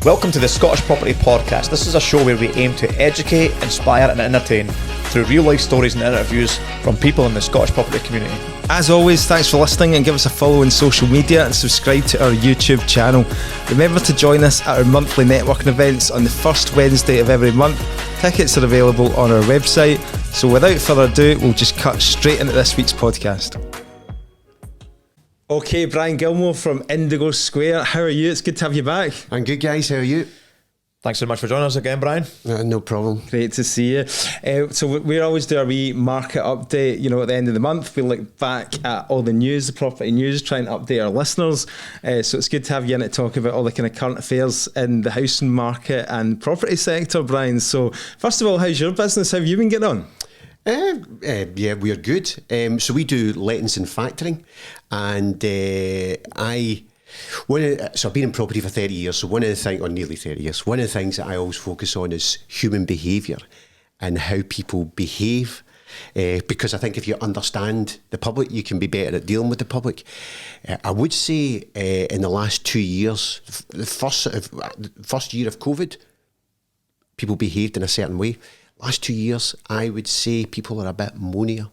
Welcome to the Scottish Property Podcast. This is a show where we aim to educate, inspire and entertain through real life stories and interviews from people in the Scottish property community. As always, thanks for listening and give us a follow on social media and subscribe to our YouTube channel. Remember to join us at our monthly networking events on the first Wednesday of every month. Tickets are available on our website. So without further ado, we'll just cut straight into this week's podcast. Okay, Brian Gilmour from Indigo Square. How are you? It's good to have you back. I'm good, guys. How are you? Thanks so much for joining us again, Brian. No problem. Great to see you. So we always do a wee market update, at the end of the month. We look back at all the news, the property news, try and update our listeners. So it's good to have you in to talk about all the kind of current affairs in the housing market and property sector, Brian. So first of all, how's your business? How have you been getting on? Yeah, we're good. So we do lettings and factoring, and I've been in property for 30 years. So nearly 30 years. One of the things that I always focus on is human behaviour and how people behave. Because I think if you understand the public, you can be better at dealing with the public. I would say in the last 2 years, the first year of COVID, people behaved in a certain way. Last 2 years, I would say people are a bit moanier,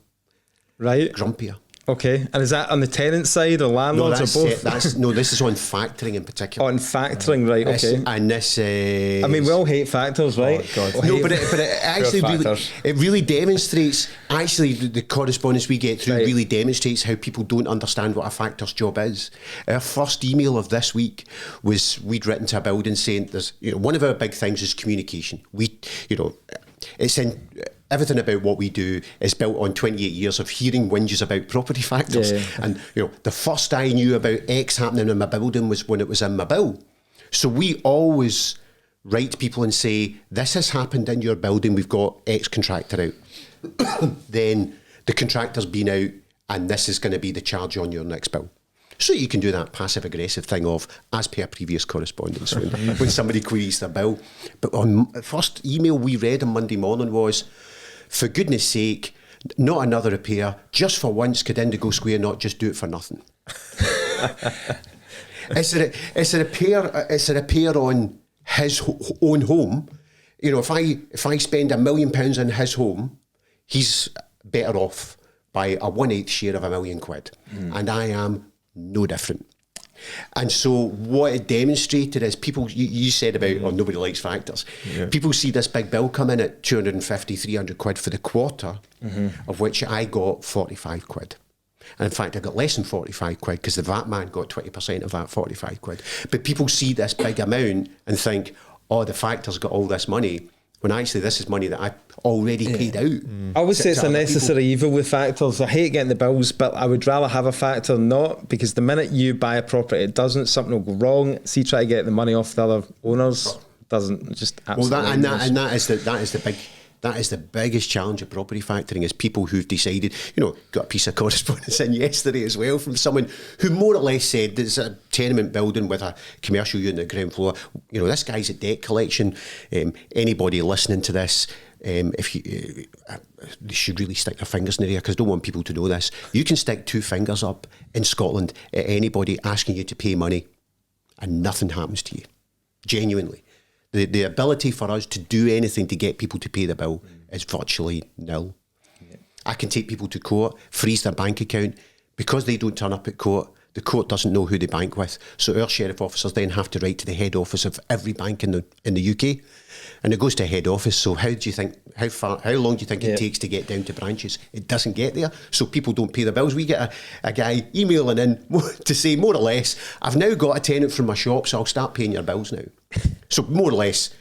right? Grumpier. Okay, and is that on the tenant side or landlords or both? This is on factoring in particular. On factoring, right? Okay. And this, I mean, we all hate factors, right? Oh, God. No, but it actually really demonstrates. Actually, the correspondence we get through really demonstrates how people don't understand what a factor's job is. Our first email of this week was we'd written to a building saying there's one of our big things is communication. It's in everything about what we do is built on 28 years of hearing whinges about property factors. Yeah. And the first I knew about X happening in my building was when it was in my bill. So we always write to people and say, this has happened in your building, we've got X contractor out. Then the contractor's been out and this is going to be the charge on your next bill. So you can do that passive-aggressive thing of, as per previous correspondence, when somebody queries their bill. But on the first email we read on Monday morning was, for goodness sake, not another repair, just for once could Indigo Square not just do it for nothing? It's a repair on his own home. If I spend £1 million on his home, he's better off by a 1/8 share of £1 million. And I am no different. And so what it demonstrated is people, you said about, nobody likes factors. Yeah. People see this big bill come in at 250, 300 quid for the quarter, of which I got 45 quid. And in fact, I got less than 45 quid because the VAT man got 20% of that 45 quid. But people see this big amount and think, oh, the factor's got all this money, when actually this is money that I already paid out. I would say it's a necessary evil with factors. I hate getting the bills, but I would rather have a factor than not, because the minute you buy a property, it doesn't, something will go wrong. See, try to get the money off the other owners, doesn't just absolutely. That is the biggest challenge of property factoring, is people who've decided, got a piece of correspondence in yesterday as well from someone who more or less said there's a tenement building with a commercial unit on the ground floor. This guy's at debt collection. Anybody listening to this, they should really stick their fingers in the air, because I don't want people to know this. You can stick 2 fingers up in Scotland at anybody asking you to pay money and nothing happens to you. Genuinely. The ability for us to do anything to get people to pay the bill is virtually nil. Yeah. I can take people to court, freeze their bank account. Because they don't turn up at court, the court doesn't know who they bank with. So our sheriff officers then have to write to the head office of every bank in the UK. And it goes to head office. So how long do you think it takes to get down to branches? It doesn't get there. So people don't pay their bills. We get a guy emailing in to say, more or less, I've now got a tenant from my shop, so I'll start paying your bills now. So more or less,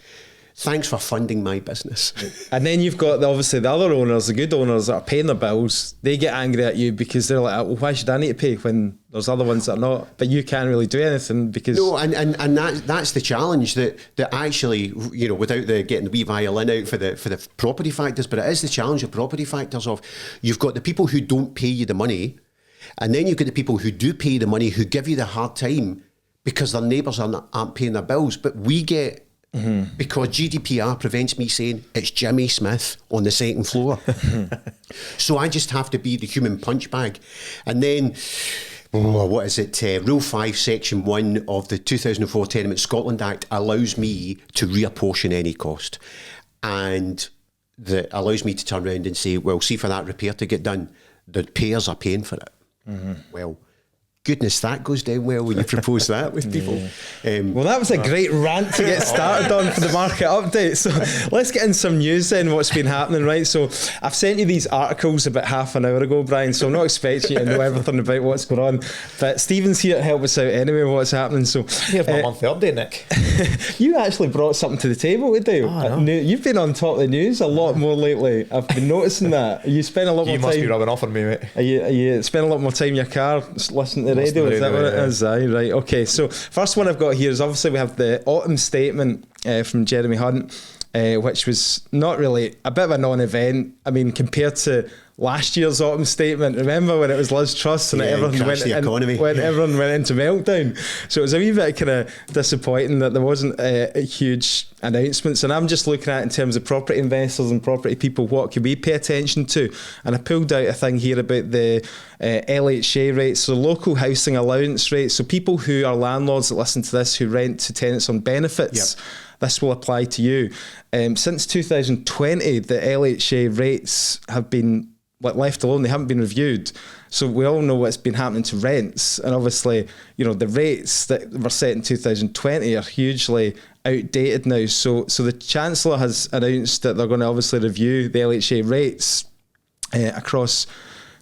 thanks for funding my business. And then you've got obviously the other owners, the good owners that are paying their bills. They get angry at you because they're like, well, why should I need to pay when there's other ones that are not? But you can't really do anything because... No, and that's the challenge that actually, without getting the wee violin out for the property factors, but it is the challenge of property factors of, you've got the people who don't pay you the money, and then you've got the people who do pay the money who give you the hard time because their neighbours aren't paying their bills. But we get... Because GDPR prevents me saying it's Jimmy Smith on the second floor. So I just have to be the human punch bag. And then what is it? Rule 5, Section 1 of the 2004 Tenement Scotland Act allows me to reapportion any cost. And that allows me to turn around and say, well, see, for that repair to get done, the payers are paying for it. Well, goodness, that goes down well when you propose that with people. Well, that was a great rant to get started on for the market update. So let's get in some news then, what's been happening, right? So I've sent you these articles about half an hour ago, Brian, so I'm not expecting you to know everything about what's going on. But Stephen's here to help us out anyway, what's happening. So Here's my monthly update, Nick. You actually brought something to the table today. You've been on top of the news a lot more lately. I've been noticing that. You spend a lot more time... You must be rubbing off on me, mate. You spend a lot more time in your car listening to the radio. Is that what it is? Aye, right. Okay, so first one I've got here is obviously we have the autumn statement from Jeremy Hunt, which was not really a bit of a non-event. I mean, compared to last year's autumn statement, remember when it was Liz Truss and everyone went into meltdown? So it was a wee bit kind of disappointing that there wasn't a huge announcements. And I'm just looking at, in terms of property investors and property people, what could we pay attention to? And I pulled out a thing here about the LHA rates, so local housing allowance rates. So people who are landlords that listen to this who rent to tenants on benefits. Yep. This will apply to you. Since 2020, the LHA rates have been left alone. They haven't been reviewed. So we all know what's been happening to rents. And obviously, you know, the rates that were set in 2020 are hugely outdated now. So the Chancellor has announced that they're going to obviously review the LHA rates across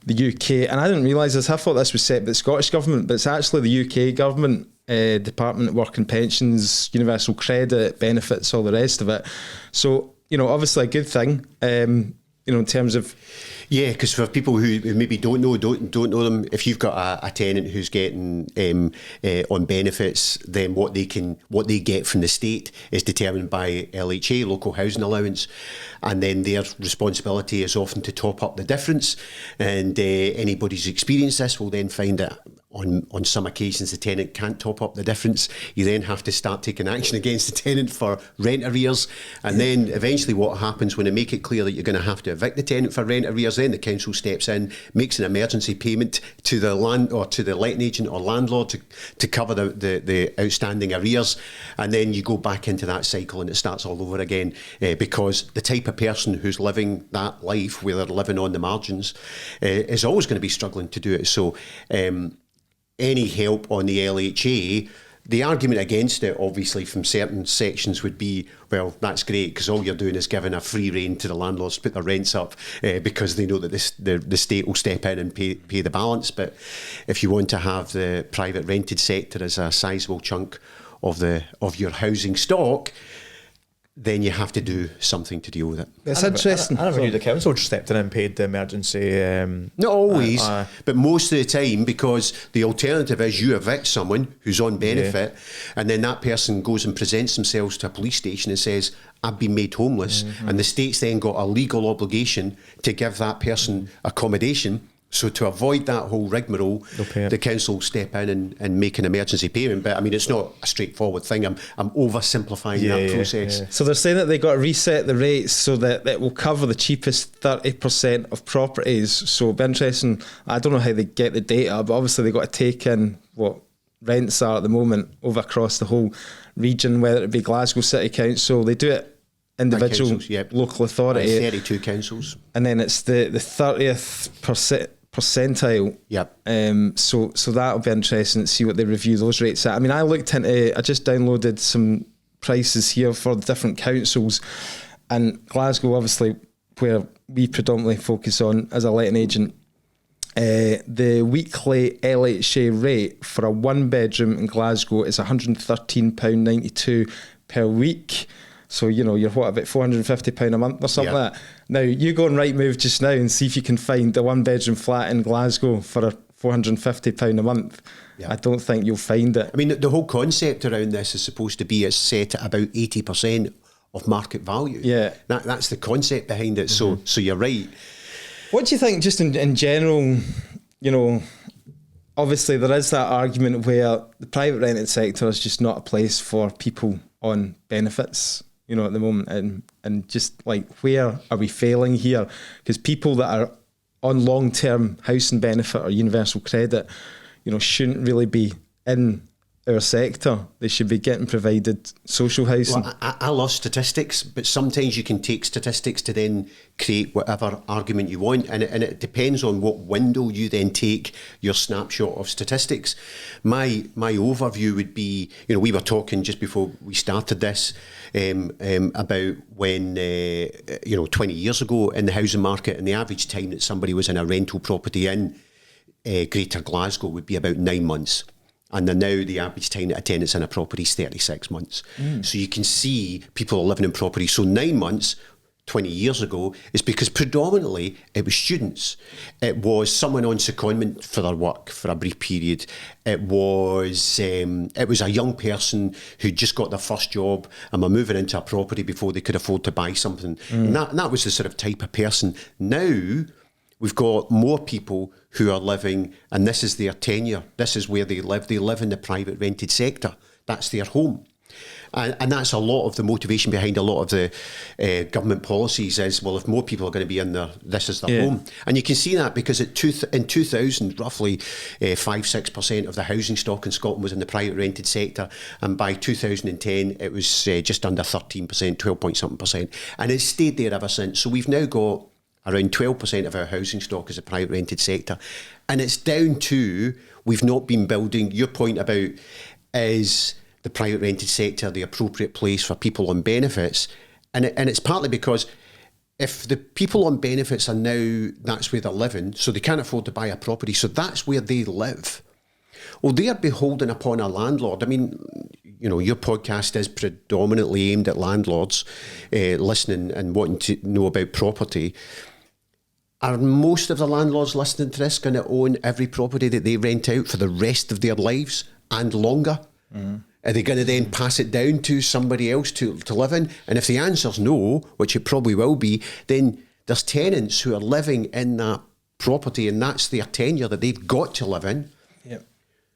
the UK. And I didn't realise this. I thought this was set by the Scottish Government, but it's actually the UK Government, Department of Work and Pensions, Universal Credit, benefits, all the rest of it. So, you know, obviously a good thing, you know, in terms of... Yeah, because for people who maybe don't know them, if you've got a tenant who's getting on benefits, then what they get from the state is determined by LHA, local housing allowance, and then their responsibility is often to top up the difference. And anybody who's experienced this will then find that on some occasions the tenant can't top up the difference. You then have to start taking action against the tenant for rent arrears, and then eventually what happens when they make it clear that you're going to have to evict the tenant for rent arrears, then the council steps in, makes an emergency payment to the letting agent or landlord to cover the outstanding arrears, and then you go back into that cycle and it starts all over again, because the type of person who's living that life where they're living on the margins is always going to be struggling to do it. So any help on the LHA, the argument against it, obviously, from certain sections would be, well, that's great because all you're doing is giving a free rein to the landlords to put their rents up because they know that the state will step in and pay the balance. But if you want to have the private rented sector as a sizable chunk of your housing stock, then you have to do something to deal with it. It's interesting. I never knew the council just stepped in and paid the emergency. Not always, but most of the time, because the alternative is you evict someone who's on benefit, and then that person goes and presents themselves to a police station and says, I've been made homeless, and the state's then got a legal obligation to give that person accommodation. So to avoid that whole rigmarole, the council will step in and make an emergency payment. But I mean, it's not a straightforward thing. I'm oversimplifying that process. Yeah. So they're saying that they got to reset the rates so that it will cover the cheapest 30% of properties. So it'll be interesting. I don't know how they get the data, but obviously they've got to take in what rents are at the moment over across the whole region, whether it be Glasgow City Council. They do it individual local authority. 32 councils. And then it's the 30th percentile. Yep. So that'll be interesting to see what they review those rates at. I mean, I just downloaded some prices here for the different councils, and Glasgow, obviously, where we predominantly focus on as a letting agent, the weekly LHA rate for a one bedroom in Glasgow is £113.92 per week. So, you know, you're about £450 a month or something like that. Now, you go on Rightmove just now and see if you can find a one-bedroom flat in Glasgow for £450 a month. I don't think you'll find it. I mean, the whole concept around this is supposed to be it's set at about 80% of market value. Yeah. That's the concept behind it. So you're right. What do you think, just in general, you know, obviously there is that argument where the private rented sector is just not a place for people on benefits, you know, at the moment, and just like, where are we failing here? Because people that are on long-term housing benefit or universal credit, you shouldn't really be in our sector. They should be getting provided social housing. Well, I love statistics, but sometimes you can take statistics to then create whatever argument you want, and it depends on what window you then take your snapshot of statistics. My overview would be, we were talking just before we started this about when 20 years ago in the housing market, and the average time that somebody was in a rental property in Greater Glasgow would be about 9 months. And then now the average time that a tenant's in a property is 36 months. So you can see people are living in property. So 9 months, 20 years ago, is because predominantly it was students. It was someone on secondment for their work for a brief period. It was a young person who just got their first job and were moving into a property before they could afford to buy something. And that was the sort of type of person. Now we've got more people who are living, and this is their tenure, this is where they live. They live in the private rented sector. That's their home. And that's a lot of the motivation behind a lot of the government policies is, well, if more people are going to be in there, this is their home. And you can see that because in 2000, roughly 5-6% of the housing stock in Scotland was in the private rented sector. And by 2010, it was just under 13%, 12 point something percent. And it's stayed there ever since. So we've now got around 12% of our housing stock is a private rented sector. And it's down to, we've not been building, your point about is the private rented sector the appropriate place for people on benefits? And it's partly because if the people on benefits are now, that's where they're living, so they can't afford to buy a property, so that's where they live. Well, they are beholden upon a landlord. I mean, your podcast is predominantly aimed at landlords listening and wanting to know about property. Are most of the landlords listening to this going to own every property that they rent out for the rest of their lives and longer? Are they going to then pass it down to somebody else to live in? And if the answer's no, which it probably will be, then there's tenants who are living in that property and that's their tenure that they've got to live in,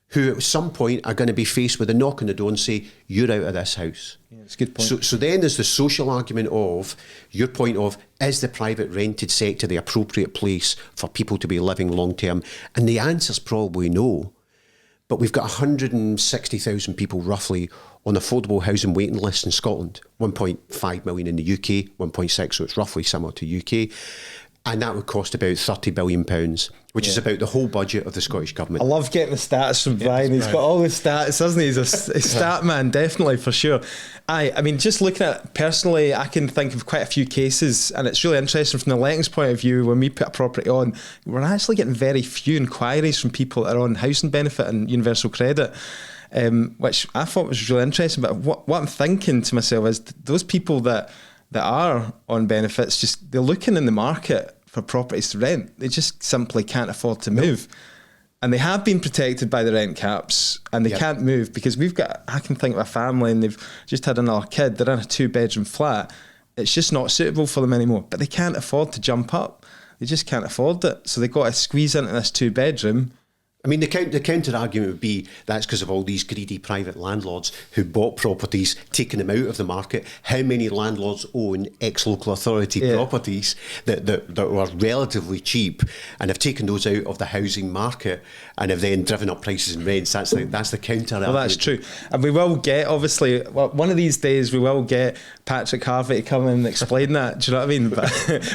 who at some point are going to be faced with a knock on the door and say, you're out of this house. Yeah, it's a good point. So then there's the social argument of, your point of, is the private rented sector the appropriate place for people to be living long term? And the answer's probably no. But we've got 160,000 people roughly on affordable housing waiting lists in Scotland, 1.5 million in the UK, 1.6, so it's roughly similar to UK. And that would cost about £30 billion, which is about the whole budget of the Scottish Government. I love getting the stats from Brian. He's got all the stats, hasn't he? He's a stat man, definitely, for sure. I mean, just looking at it personally, I can think of quite a few cases, and it's really interesting from the lettings point of view. When we put a property on, we're actually getting very few inquiries from people that are on housing benefit and universal credit. Which I thought was really interesting. But what I'm thinking to myself is those people that are on benefits, just they're looking in the market for properties to rent. They just simply can't afford to move. And they have been protected by the rent caps and they can't move because I can think of a family and they've just had another kid. They're in a 2-bedroom flat. It's just not suitable for them anymore, but they can't afford to jump up. They just can't afford it. So they've got to squeeze into this 2-bedroom. I mean, the counter argument would be that's because of all these greedy private landlords who bought properties, taking them out of the market. How many landlords own ex-local authority properties that were relatively cheap and have taken those out of the housing market and have then driven up prices and rents? That's the counter argument. Well, that's true. And we will get, obviously, one of these days we will get Patrick Harvey to come and explain that. Do you know what I mean? But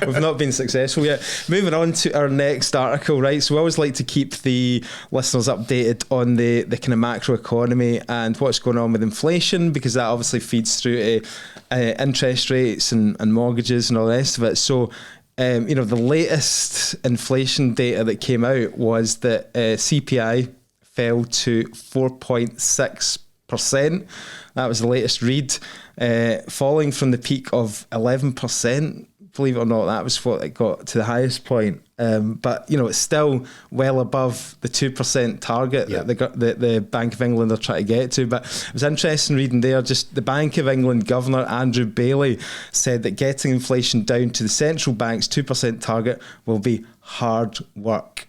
we've not been successful yet. Moving on to our next article, right? So we always like to keep the listeners updated on the kind of macro economy and what's going on with inflation, because that obviously feeds through to interest rates and mortgages and all the rest of it. So the latest inflation data that came out was that CPI fell to 4.6%. That was the latest read, falling from the peak of 11%. Believe it or not, that was what it got to the highest point. But it's still well above the 2% target that the Bank of England are trying to get to. But it was interesting reading there, just the Bank of England Governor Andrew Bailey said that getting inflation down to the central bank's 2% target will be hard work.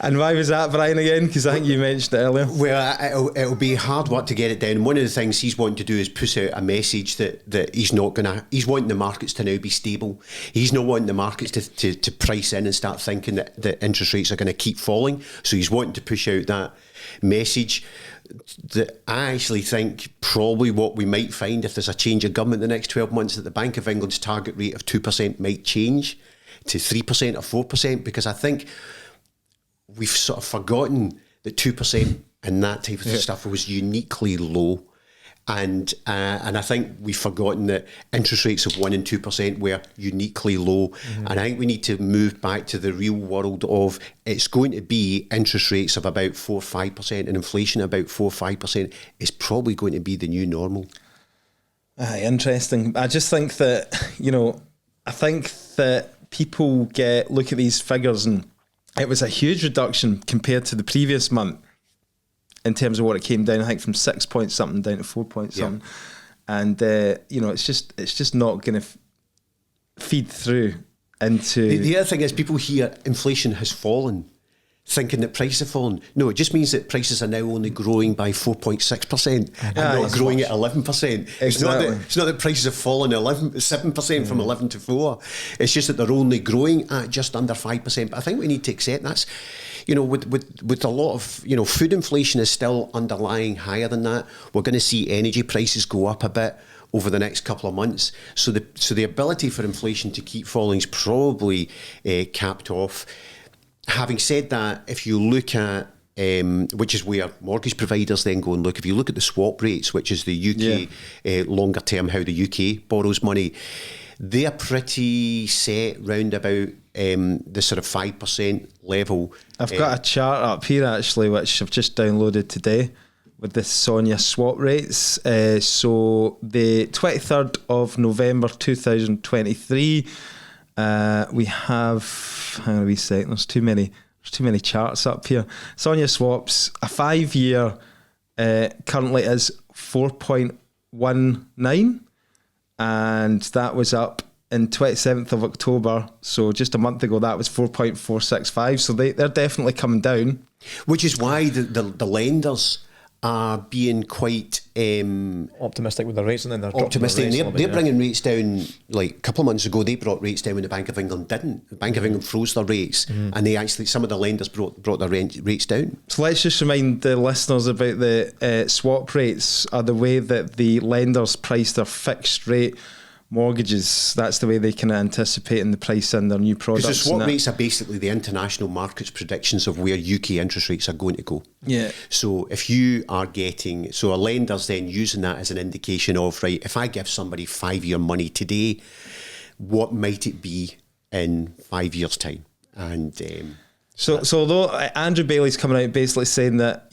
And why was that, Brian, again? Because I think you mentioned it earlier. Well, it'll be hard work to get it down. One of the things he's wanting to do is push out a message that he's not going to... He's wanting the markets to now be stable. He's not wanting the markets to price in and start thinking that interest rates are going to keep falling. So he's wanting to push out that message. That I actually think probably what we might find if there's a change of government in the next 12 months, that the Bank of England's target rate of 2% might change to 3% or 4%, because I think we've sort of forgotten that 2% and that type of stuff was uniquely low. And I think we've forgotten that interest rates of 1% and 2% were uniquely low. And I think we need to move back to the real world of it's going to be interest rates of about 4 or 5% and inflation about 4 or 5% is probably going to be the new normal. Interesting. I just think that, I think that people look at these figures, and it was a huge reduction compared to the previous month in terms of what it came down, I think from 6 point something down to 4 point something. And, it's just not going to feed through into... The other thing is people hear inflation has fallen, thinking that prices have fallen. No, it just means that prices are now only growing by 4.6% and not growing at 11%. Exactly. It's not that prices have fallen 7% from 11 to 4. It's just that they're only growing at just under 5%. But I think we need to accept that's... with a lot of, food inflation is still underlying higher than that. We're going to see energy prices go up a bit over the next couple of months. So the ability for inflation to keep falling is probably capped off. Having said that, if you look at, which is where mortgage providers then go and look, if you look at the swap rates, which is the UK longer term, how the UK borrows money, they're pretty set round about the sort of 5% level. I've got a chart up here actually, which I've just downloaded today with the SONIA swap rates. So the 23rd of November 2023, we have, hang on a wee second, there's too many charts up here. SONIA swaps, a 5-year currently is 4.19, and that was up in 27th of October, so just a month ago, that was 4.465. So they're definitely coming down. Which is why the lenders are being quite optimistic with the rates, and then they're optimistic. They're bringing rates down. Like a couple of months ago, they brought rates down when the Bank of England didn't. The Bank of England froze their rates, and they actually, some of the lenders brought their rates down. So let's just remind the listeners about the swap rates are the way that the lenders price their fixed rate mortgages. That's the way they can anticipate in the price in their new products. Because the swap rates are basically the international market's predictions of where UK interest rates are going to go. Yeah. So if you are getting, so a lender's then using that as an indication of, right, if I give somebody 5-year money today, what might it be in 5 years' time? And so although Andrew Bailey's coming out basically saying that,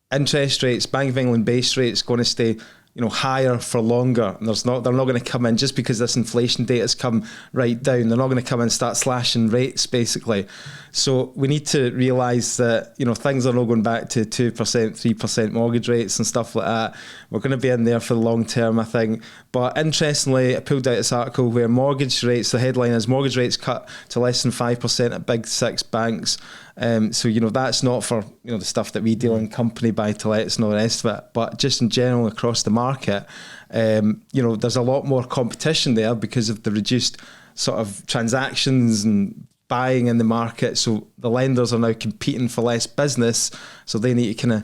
interest rates, Bank of England base rates going to stay higher for longer, and they're not going to come in just because this inflation data's come right down. They're not going to come in and start slashing rates basically. So we need to realise that things are not going back to 2%, 3% mortgage rates and stuff like that. We're going to be in there for the long term, I think. But interestingly, I pulled out this article where mortgage rates, the headline is mortgage rates cut to less than 5% at big 6 banks. So that's not for the stuff that we deal in, company buy-to-lets and all the rest of it, but just in general across the market, there's a lot more competition there because of the reduced sort of transactions and buying in the market. So the lenders are now competing for less business, so they need to kind of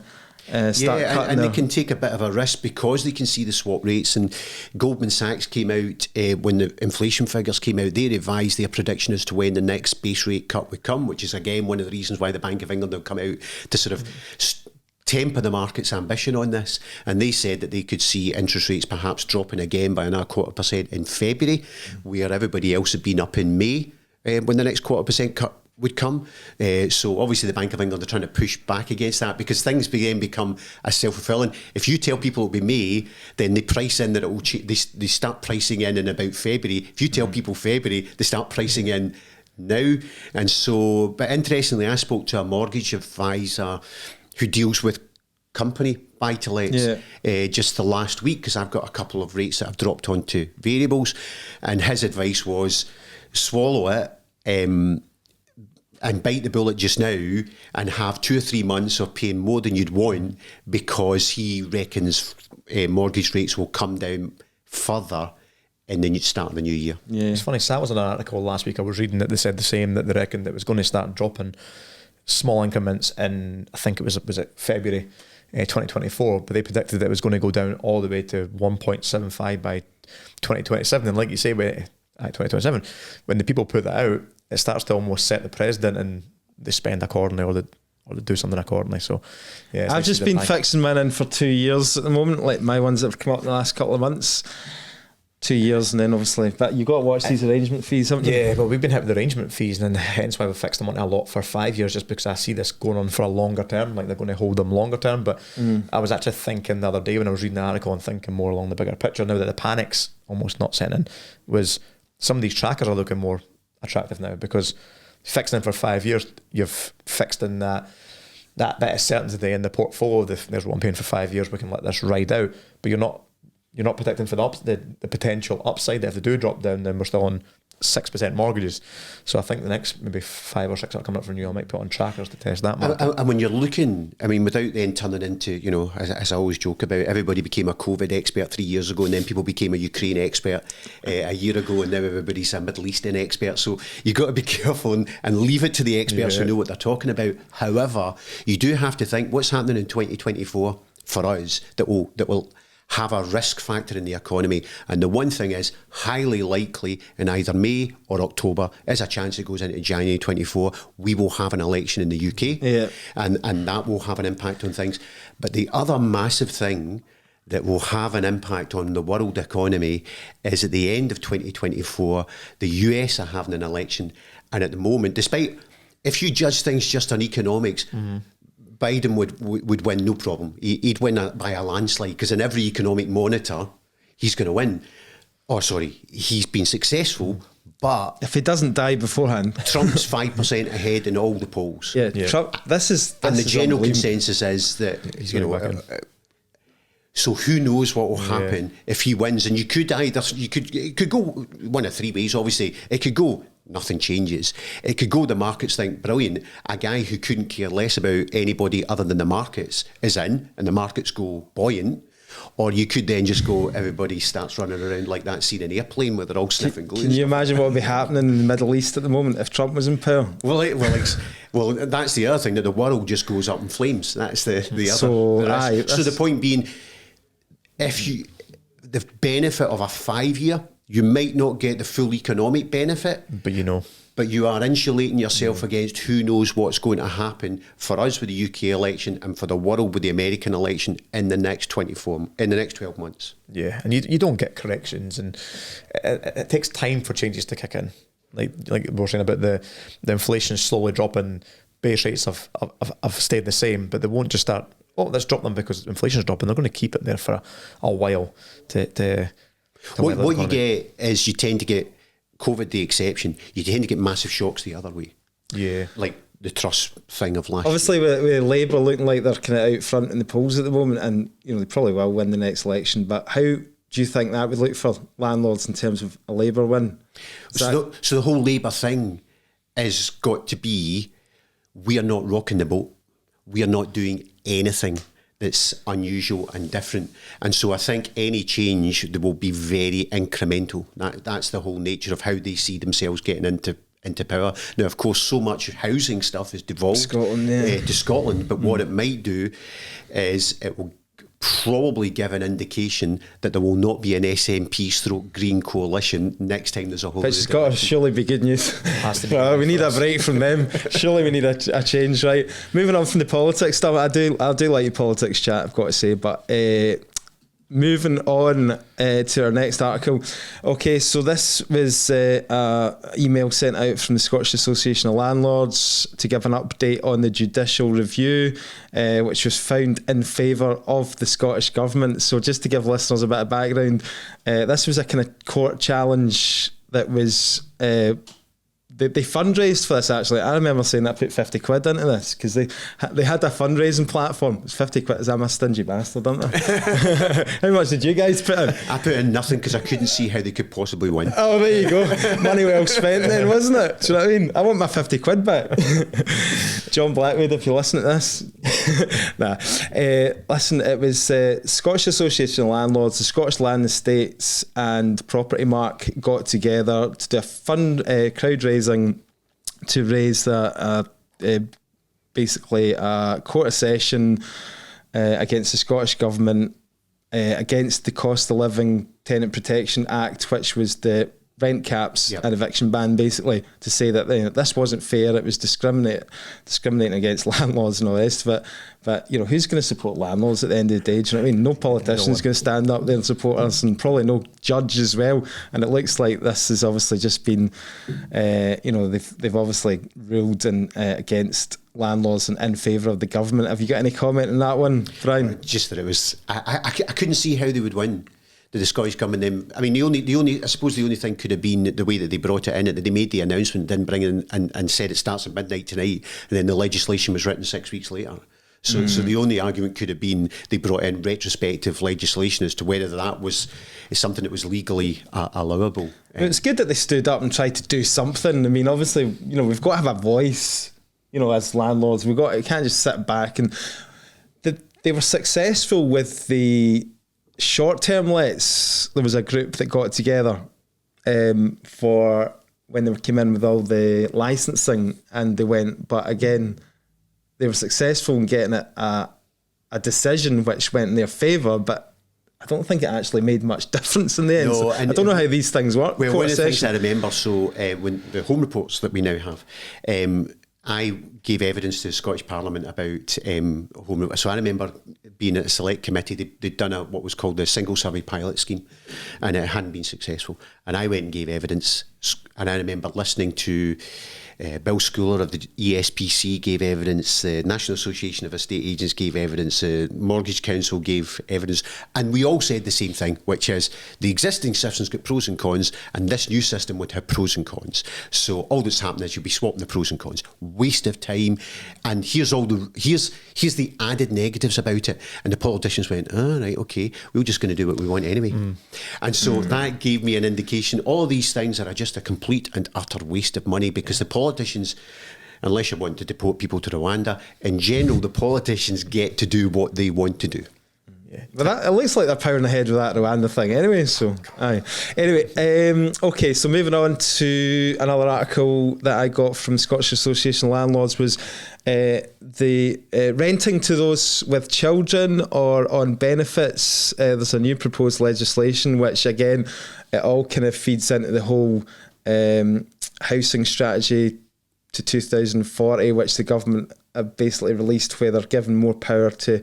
start cutting. And they can take a bit of a risk because they can see the swap rates. And Goldman Sachs came out when the inflation figures came out, they revised their prediction as to when the next base rate cut would come, which is again one of the reasons why the Bank of England have come out to sort of temper the market's ambition on this. And they said that they could see interest rates perhaps dropping again by another 0.25% in February, where everybody else had been up in May when the next 0.25% cut would come. So obviously the Bank of England are trying to push back against that because things again become a self-fulfilling. If you tell people it'll be May, then they price in that it will they start pricing in about February. If you tell people February, they start pricing in now. And so, but interestingly, I spoke to a mortgage advisor who deals with company buy-to-lets just the last week, because I've got a couple of rates that have dropped onto variables, and his advice was swallow it. and bite the bullet just now and have 2 or 3 months of paying more than you'd want because he reckons mortgage rates will come down further and then you'd start the new year. Yeah. It's funny, so that was an article last week I was reading that they said the same, that they reckoned it was going to start dropping small increments in, I think was it February 2024, but they predicted that it was going to go down all the way to 1.75 by 2027. And like you say, at 2027, when the people put that out, it starts to almost set the precedent and they spend accordingly or they do something accordingly. So yeah, I've just been fixing mine in for 2 years at the moment, like my ones that have come up in the last couple of months. 2 years, and then obviously, but you got to watch these arrangement fees, haven't you? Yeah, well, we've been hit with the arrangement fees, and hence why we fixed them on a lot for 5 years, just because I see this going on for a longer term, like they're going to hold them longer term. But I was actually thinking the other day when I was reading the article and thinking more along the bigger picture now that the panic's almost not setting in, was some of these trackers are looking more attractive now, because fixing them for 5 years, you've fixed in that bit of certainty in the portfolio. There's what I'm paying for 5 years, we can let this ride out, but you're not protecting for the potential upside that if they do drop down, then we're still on 6% mortgages. So I think the next maybe 5 or 6 that are coming up for renewal, I might put on trackers to test that market. And when you're looking, I mean, without then turning into, you know, as I always joke about, everybody became a COVID expert 3 years ago, and then people became a Ukraine expert a year ago, and now everybody's a Middle Eastern expert. So you've got to be careful and leave it to the experts who know what they're talking about. However, you do have to think what's happening in 2024 for us that will have a risk factor in the economy. And the one thing is, highly likely in either May or October, is a chance it goes into January 24, we will have an election in the UK. Yeah. And that will have an impact on things. But the other massive thing that will have an impact on the world economy is at the end of 2024, the US are having an election. And at the moment, despite, if you judge things just on economics, Biden would win no problem. He'd win by a landslide, because in every economic monitor, he's going to win. Oh, sorry, he's been successful, but if he doesn't die beforehand, Trump's 5% ahead in all the polls. Yeah. Trump. This is the general consensus is that he's going to win. So who knows what will happen if he wins? And it could go one of 3 ways. Obviously, it could go, nothing changes. It could go, the markets think, brilliant, a guy who couldn't care less about anybody other than the markets is in, and the markets go buoyant. Or you could then just go, everybody starts running around like that scene in Airplane where they're all sniffing glue. Can you imagine what would be happening in the Middle East at the moment if Trump was in power? Well, that's the other thing, that the world just goes up in flames. That's the other. So the point being, the benefit of a 5 year, you might not get the full economic benefit, but you are insulating yourself against who knows what's going to happen for us with the UK election and for the world with the American election in the next 12 months. Yeah, and you don't get corrections, and it takes time for changes to kick in. Like we were saying about the inflation slowly dropping, base rates have stayed the same, but they won't just start, let's drop them because inflation's dropping. They're going to keep it there for a while to what you get is, you tend to get, COVID the exception, you tend to get massive shocks the other way. Yeah. Like the trust thing of last Obviously, year. with Labour looking like they're kind of out front in the polls at the moment, and they probably will win the next election, but how do you think that would look for landlords in terms of a Labour win? So the whole Labour thing has got to be, we are not rocking the boat. We are not doing anything that's unusual and different. And so I think any change, they will be very incremental. That's the whole nature of how they see themselves getting into power. Now, of course, so much housing stuff is devolved to Scotland, but what it might do is it will probably give an indication that there will not be an SNP/Green coalition next time there's a whole. Which has got to surely be good news. We need a break from them. Surely we need a change, right? Moving on from the politics stuff, I do like your politics chat, I've got to say, but moving on to our next article. Okay, so this was an email sent out from the Scottish Association of Landlords to give an update on the judicial review, which was found in favour of the Scottish Government. So just to give listeners a bit of background, this was a kind of court challenge that was they fundraised for this, actually. I remember saying I put 50 quid into this because they had a fundraising platform. It was 50 quid. I'm a stingy bastard, aren't I? How much did you guys put in? I put in nothing because I couldn't see how they could possibly win. Oh, there you go. Money well spent then, wasn't it? Do you know what I mean? I want my 50 quid back. John Blackwood, if you listen to this. Nah. Listen, it was Scottish Association of Landlords, the Scottish Land Estates and Property Mark got together to do a crowd raising to raise basically a court of session against the Scottish Government, against the Cost of Living Tenant Protection Act, which was the rent caps and eviction ban, basically, to say that this wasn't fair, it was discriminating against landlords and all the rest of it. But, who's going to support landlords at the end of the day? Do you know what I mean? No politician's going to stand up there and support us, and probably no judge as well. And it looks like this has obviously just been, they've obviously ruled against landlords and in favour of the government. Have you got any comment on that one, Brian? Just that it was, I couldn't see how they would win. The Scottish Government. I mean, I suppose the only thing could have been the way that they brought it in, that they made the announcement, didn't bring it in and said it starts at midnight tonight, and then the legislation was written 6 weeks later. So the only argument could have been they brought in retrospective legislation as to whether that is something that was legally allowable. It's good that they stood up and tried to do something. I mean, obviously, we've got to have a voice, as landlords. We can't just sit back. And they were successful with the short-term lets. There was a group that got together for when they came in with all the licensing, and they went, but again, they were successful in getting a decision which went in their favour, but I don't think it actually made much difference in the end. No, I don't know how these things work. Well, one of the things I remember, when the home reports that we now have, I gave evidence to the Scottish Parliament about home reports. So I remember being at a select committee. They'd done what was called the single survey pilot scheme, and it hadn't been successful. And I went and gave evidence, and I remember listening to Bill Schooler of the ESPC gave evidence, the National Association of Estate Agents gave evidence, Mortgage Council gave evidence, and we all said the same thing, which is the existing system's got pros and cons, and this new system would have pros and cons. So all that's happening is you'll be swapping the pros and cons. Waste of time, and here's the added negatives about it. And the politicians went, right, okay, we're just going to do what we want anyway. And so that gave me an indication. All these things are just a complete and utter waste of money, because the politicians, unless you want to deport people to Rwanda, in general, the politicians get to do what they want to do. But it looks like they're powering ahead with that Rwanda thing anyway, so aye. Anyway, okay, so moving on to another article that I got from Scottish Association of Landlords was the renting to those with children or on benefits. There's a new proposed legislation which, again, it all kind of feeds into the whole housing strategy to 2040, which the government have basically released, where they're given more power to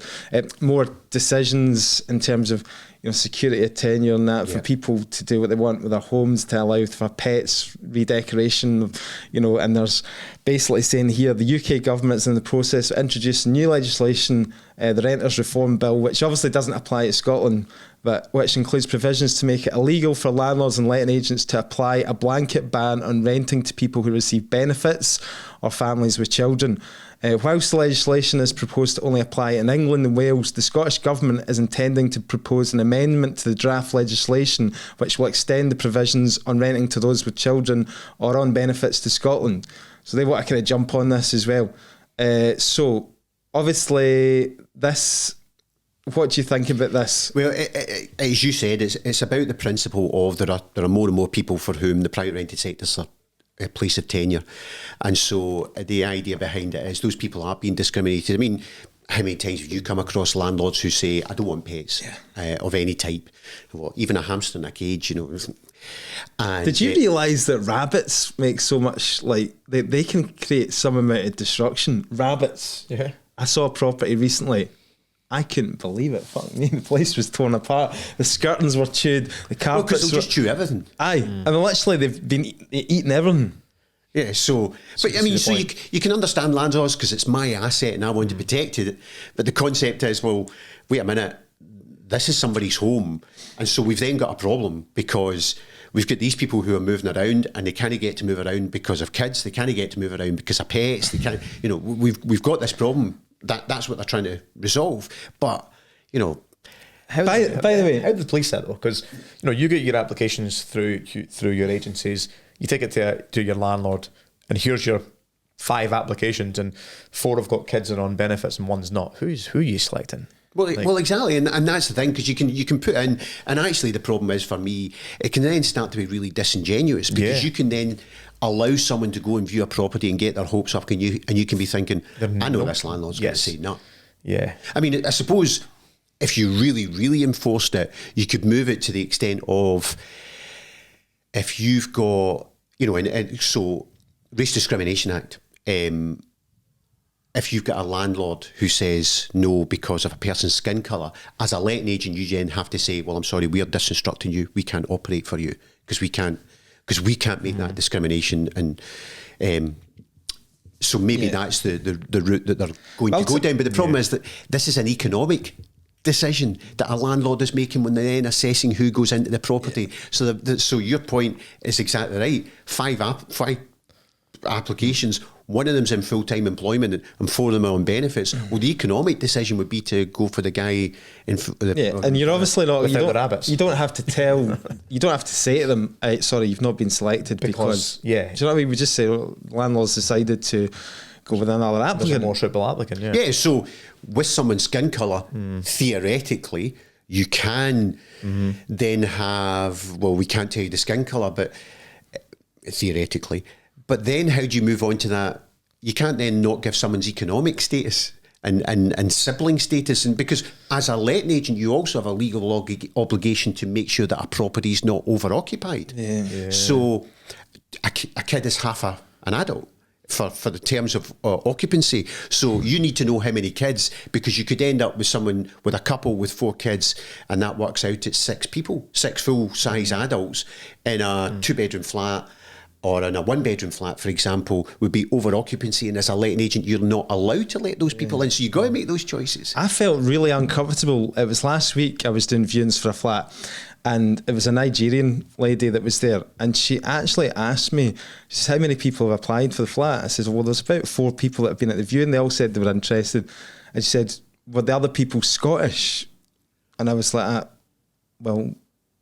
more decisions in terms of security of tenure and that, for people to do what they want with their homes, to allow for pets, redecoration, and there's basically saying here the UK government's in the process of introducing new legislation, the Renters Reform Bill, which obviously doesn't apply to Scotland, but which includes provisions to make it illegal for landlords and letting agents to apply a blanket ban on renting to people who receive benefits or families with children. Whilst the legislation is proposed to only apply in England and Wales, the Scottish Government is intending to propose an amendment to the draft legislation which will extend the provisions on renting to those with children or on benefits to Scotland. So they want to kind of jump on this as well. So obviously this... What do you think about this? Well, as you said, it's about the principle of there are more and more people for whom the private rented sector's a place of tenure. And so the idea behind it is those people are being discriminated. I mean, how many times have you come across landlords who say, I don't want pets of any type, even a hamster in a cage, And, did you realise that rabbits make so much, they can create some amount of destruction? Rabbits. Yeah. I saw a property recently. I couldn't believe it. Fuck me, the place was torn apart. The skirtings were chewed. The carpets because they'll just chew everything. Aye, and literally they've been eating everything. Yeah, so but I mean, so you can understand landlords because it's my asset and I want to protect it. But the concept is, well, wait a minute, this is somebody's home. And so we've then got a problem because we've got these people who are moving around and they can't get to move around because of kids. They can't get to move around because of pets. They can't, we've got this problem. That's what they're trying to resolve. But, By the way, how do the police that though? Because you get your applications through your agencies. You take it to your landlord, and here's your 5 applications, and 4 have got kids and are on benefits, and 1's not. Who are you selecting? Well, exactly, and that's the thing, because you can put in, and actually the problem is for me, it can then start to be really disingenuous, because you can then allow someone to go and view a property and get their hopes up, and you can be thinking, I know this landlord's going to say no. Yeah, I mean, I suppose if you really, really enforced it, you could move it to the extent of if you've got, so Race Discrimination Act. If you've got a landlord who says no because of a person's skin colour, as a letting agent, you then have to say, well, I'm sorry, we are disinstructing you. We can't operate for you because we can't make that discrimination. And so maybe that's the route that they're going to go down. But the problem is that this is an economic decision that a landlord is making when they're then assessing who goes into the property. So so your point is exactly right. 5 applications, 1 of them's in full-time employment and 4 of them are on benefits. Well, the economic decision would be to go for the guy in and you're obviously not without the rabbits. You don't have to say to them, sorry, you've not been selected because do you know what I mean? We just say, landlord's decided to go with another applicant. There's a more suitable applicant. So with someone's skin colour, theoretically you can then have, well, we can't tell you the skin colour, but theoretically. But then how do you move on to that? You can't then not give someone's economic status and sibling status. And because as a letting agent, you also have a legal obligation to make sure that a property is not over-occupied. So a kid is half an adult for the terms of occupancy. So you need to know how many kids, because you could end up with a couple with 4 kids, and that works out at 6 people, 6 full-size adults in a 2-bedroom flat, or in a 1-bedroom flat, for example, would be over occupancy. And as a letting agent, you're not allowed to let those people in. So you've got to make those choices. I felt really uncomfortable. It was last week, I was doing viewings for a flat, and it was a Nigerian lady that was there. And she actually asked me, she said, how many people have applied for the flat? I said, well, there's about 4 people that have been at the viewing. They all said they were interested. And she said, were the other people Scottish? And I was like, well,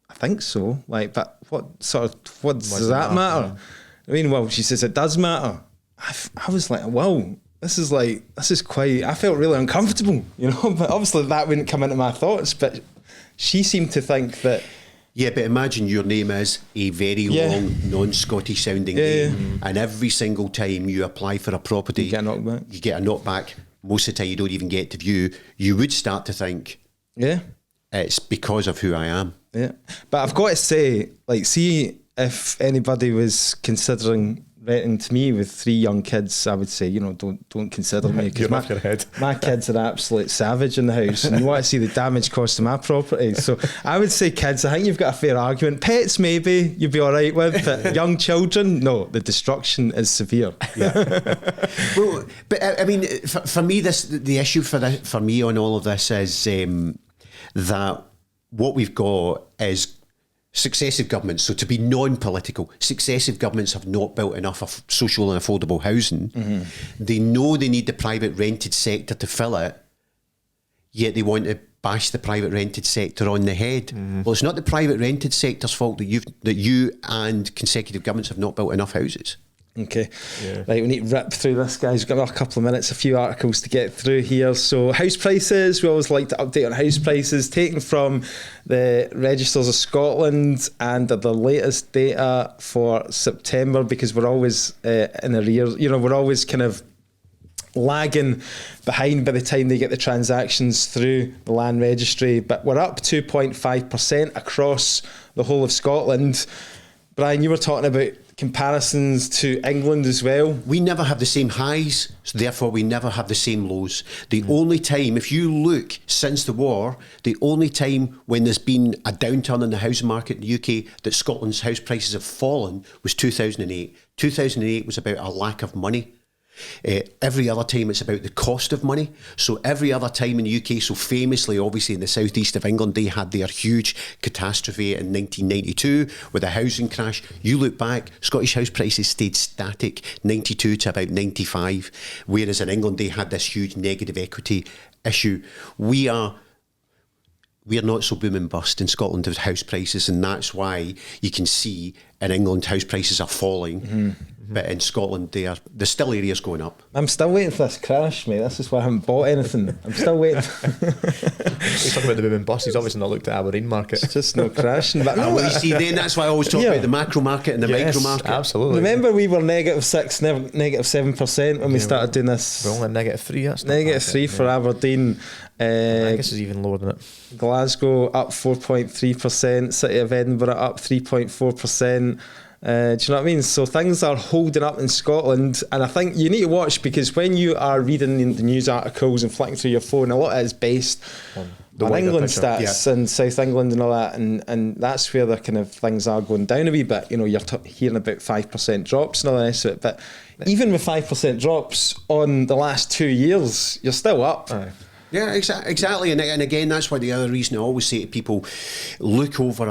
I think so. Like, but what does that matter? I mean, well, she says it does matter. I was like, wow, this is quite, I felt really uncomfortable, but obviously that wouldn't come into my thoughts, but she seemed to think that. Yeah, but imagine your name is a very long, non-Scottish sounding name, and every single time you apply for a property, you get a knockback. Most of the time you don't even get to view. You would start to think, it's because of who I am. Yeah, but I've got to say, see, if anybody was considering renting to me with 3 young kids, I would say, don't consider me, because my kids are absolute savage in the house, and you want to see the damage caused to my property. So I would say kids, I think you've got a fair argument. Pets, maybe you'd be all right with, but young children, no, the destruction is severe. Well, but I mean, for me, the issue for me on all of this is that what we've got is successive governments, so to be non-political, successive governments have not built enough of social and affordable housing. They know they need the private rented sector to fill it, yet they want to bash the private rented sector on the head. Well, it's not the private rented sector's fault that you and consecutive governments have not built enough houses. Okay, right, we need to rip through this, guys. We've got a couple of minutes, a few articles to get through here. So house prices, we always like to update on house prices, taken from the Registers of Scotland and the latest data for September, because we're always in arrears. We're always kind of lagging behind by the time they get the transactions through the land registry, but we're up 2.5% across the whole of Scotland. Brian, you were talking about comparisons to England as well. We never have the same highs, so therefore we never have the same lows. The only time, if you look since the war, the only time when there's been a downturn in the housing market in the UK that Scotland's house prices have fallen was 2008. 2008 was about a lack of money. Every other time it's about the cost of money. So every other time in the UK, so famously, obviously in the southeast of England, they had their huge catastrophe in 1992 with a housing crash. You look back, Scottish house prices stayed static, 92 to about 95, whereas in England they had this huge negative equity issue. We are not so boom and bust in Scotland with house prices, and that's why you can see in England house prices are falling, but in Scotland there's still areas going up. I'm still waiting for this crash, mate. This is why I haven't bought anything. I'm still waiting. He's talking about the boom and bust. He's obviously not looked at Aberdeen market. It's just no crashing. But no, You see, then that's why I always talk about the macro market and the micro market. Absolutely. Remember, we were -6, -7% when we started doing this. We're only -3. That's -3 for Aberdeen. I guess it's even lower than it. Glasgow up 4.3%, City of Edinburgh up 3.4%. Do you know what I mean? So things are holding up in Scotland, and I think you need to watch, because when you are reading the news articles and flicking through your phone, a lot of it is based on England stats and South England and all that, and that's where the kind of things are going down a wee bit. You know, you're hearing about 5% drops and all the rest of it, but even with 5% drops on the last 2 years, you're still up. Aye. Yeah, exactly. And again, that's why the other reason I always say to people, look over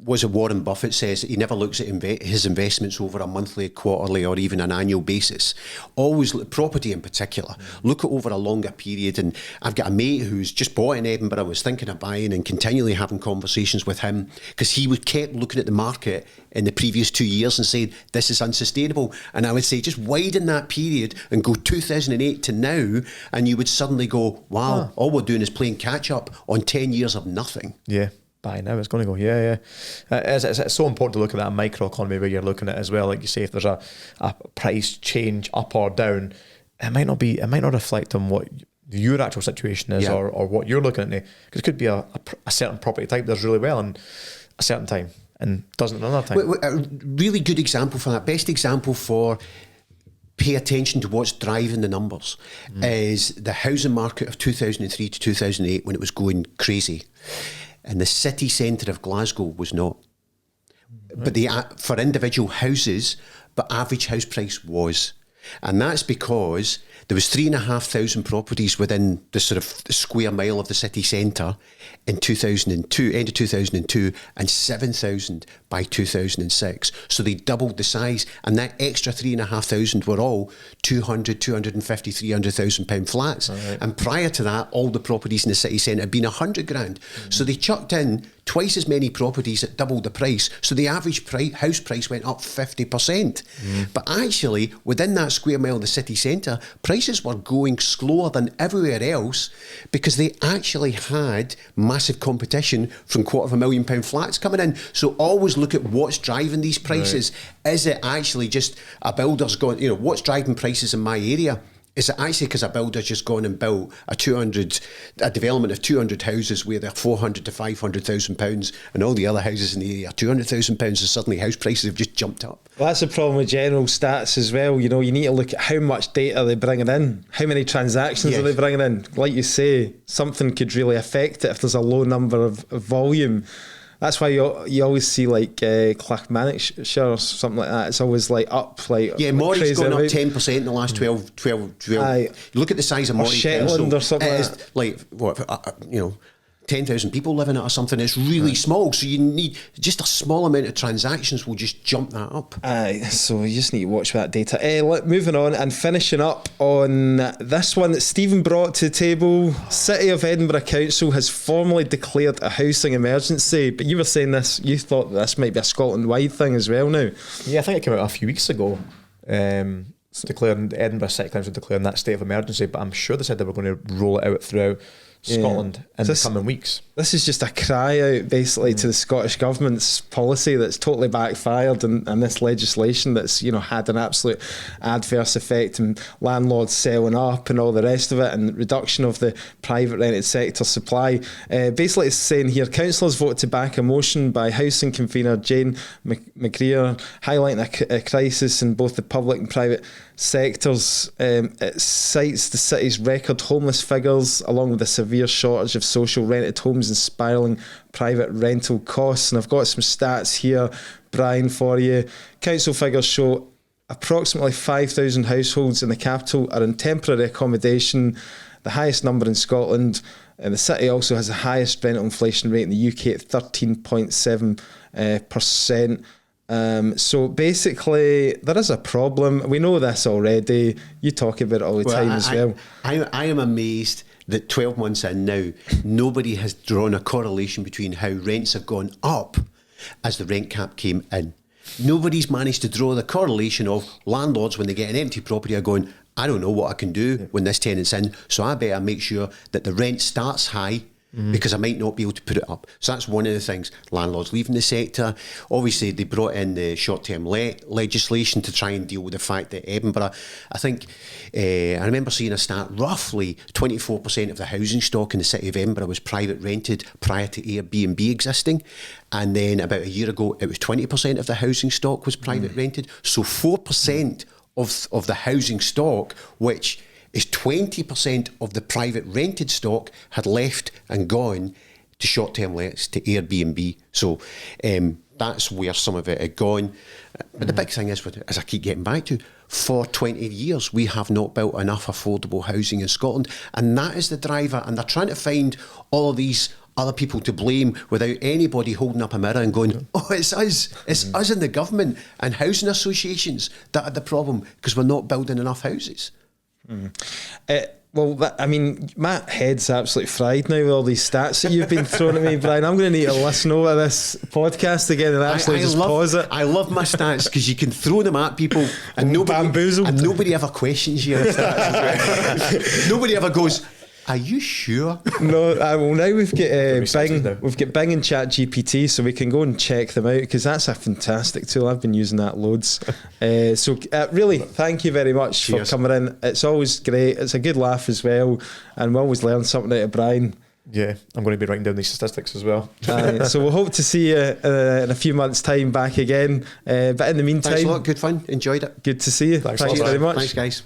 was it Warren Buffett says that he never looks at his investments over a monthly, quarterly or even an annual basis. Always, property in particular, look at over a longer period. And I've got a mate who's just bought in Edinburgh, was thinking of buying, and continually having conversations with him, because he kept looking at the market in the previous 2 years and saying, this is unsustainable. And I would say, just widen that period and go 2008 to now, and you would suddenly go, wow, all we're doing is playing catch up on 10 years of nothing. Yeah, by now it's going to go. Yeah. It's so important to look at that micro economy where you're looking at it as well. Like you say, if there's a price change up or down, it might not reflect on what your actual situation is, or what you're looking at. Because it could be a certain property type does really well in a certain time and doesn't another time. A really good example for that, best example for pay attention to what's driving the numbers is the housing market of 2003 to 2008, when it was going crazy, and the city centre of Glasgow was not. But for individual houses, but average house price was. And that's because there was 3,500 properties within the sort of square mile of the city centre in 2002, end of 2002, and 7,000 by 2006. So they doubled the size, and that extra 3,500 were all 200, 250, 300,000 pound flats. Right. And prior to that, all the properties in the city centre had been 100 grand. So they chucked in twice as many properties at double the price. So the average house price went up 50%. But actually, within that square mile of the city centre, prices were going slower than everywhere else, because they actually had massive competition from £250,000 flats coming in. So always look at what's driving these prices. Right. Is it actually just a builder's going, what's driving prices in my area? Is it actually because a builder's just gone and built a development of 200 houses where they're 400 to 500,000 pounds, and all the other houses in the area are 200,000 pounds, and suddenly house prices have just jumped up? Well, that's the problem with general stats as well. You need to look at how much data they're bringing in, how many transactions are they bringing in. Like you say, something could really affect it if there's a low number of volume. That's why you always see like Clackmannanshire or something like that. It's always like up, like Morrie's gone up 10% in the last 12. Look at the size of Morrie Shetland or something like that. 10,000 people live in it or something. It's really small, so you need just a small amount of transactions will just jump that up. So you just need to watch that data. Moving on and finishing up on this one that Stephen brought to the table. City of Edinburgh Council has formally declared a housing emergency. But you were saying this, you thought this might be a Scotland-wide thing as well now. Yeah, I think it came out a few weeks ago. Declaring Edinburgh City Council declaring that state of emergency, but I'm sure they said they were going to roll it out throughout Scotland in the coming weeks. This is just a cry out basically to the Scottish Government's policy that's totally backfired, and this legislation that's had an absolute adverse effect, and landlords selling up and all the rest of it, and reduction of the private rented sector supply. Basically it's saying here, councillors voted to back a motion by housing convener Jane McGreer highlighting a crisis in both the public and private sectors. It cites the city's record homeless figures along with a severe shortage of social rented homes and spiralling private rental costs. And I've got some stats here, Brian, for you. Council figures show approximately 5,000 households in the capital are in temporary accommodation, the highest number in Scotland. And the city also has the highest rental inflation rate in the UK at 13.7%. So basically, there is a problem. We know this already. You talk about it all the time as well. I am amazed that 12 months in now, nobody has drawn a correlation between how rents have gone up as the rent cap came in. Nobody's managed to draw the correlation of landlords, when they get an empty property, are going, I don't know what I can do when this tenant's in, so I better make sure that the rent starts high, because I might not be able to put it up. So that's one of the things. Landlords leaving the sector. Obviously, they brought in the short-term legislation to try and deal with the fact that Edinburgh, I think, I remember seeing a stat, roughly 24% of the housing stock in the city of Edinburgh was private rented prior to Airbnb existing. And then about a year ago, it was 20% of the housing stock was private rented. So 4% of the housing stock, which is 20% of the private rented stock, had left and gone to short-term lets, to Airbnb. So that's where some of it had gone. But the big thing is, as I keep getting back to, for 20 years, we have not built enough affordable housing in Scotland. And that is the driver. And they're trying to find all of these other people to blame without anybody holding up a mirror and going, oh, it's us. It's us in the government and housing associations that are the problem, because we're not building enough houses. Well, I mean, my head's absolutely fried now with all these stats that you've been throwing at me, Brian. I'm going to need to listen over this podcast again and actually pause it. I love my stats because you can throw them at people and nobody ever questions your stats as well. Nobody ever goes, are you sure? No, well, now we've got Bing. We've got Bing and ChatGPT, so we can go and check them out, because that's a fantastic tool. I've been using that loads. So really, thank you very much for coming in. It's always great. It's a good laugh as well, and we always learn something out of Brian. Yeah, I'm going to be writing down these statistics as well. So we'll hope to see you in a few months' time back again. But in the meantime, thanks a lot. Good fun. Enjoyed it. Good to see you. Thanks very much. Thanks, guys.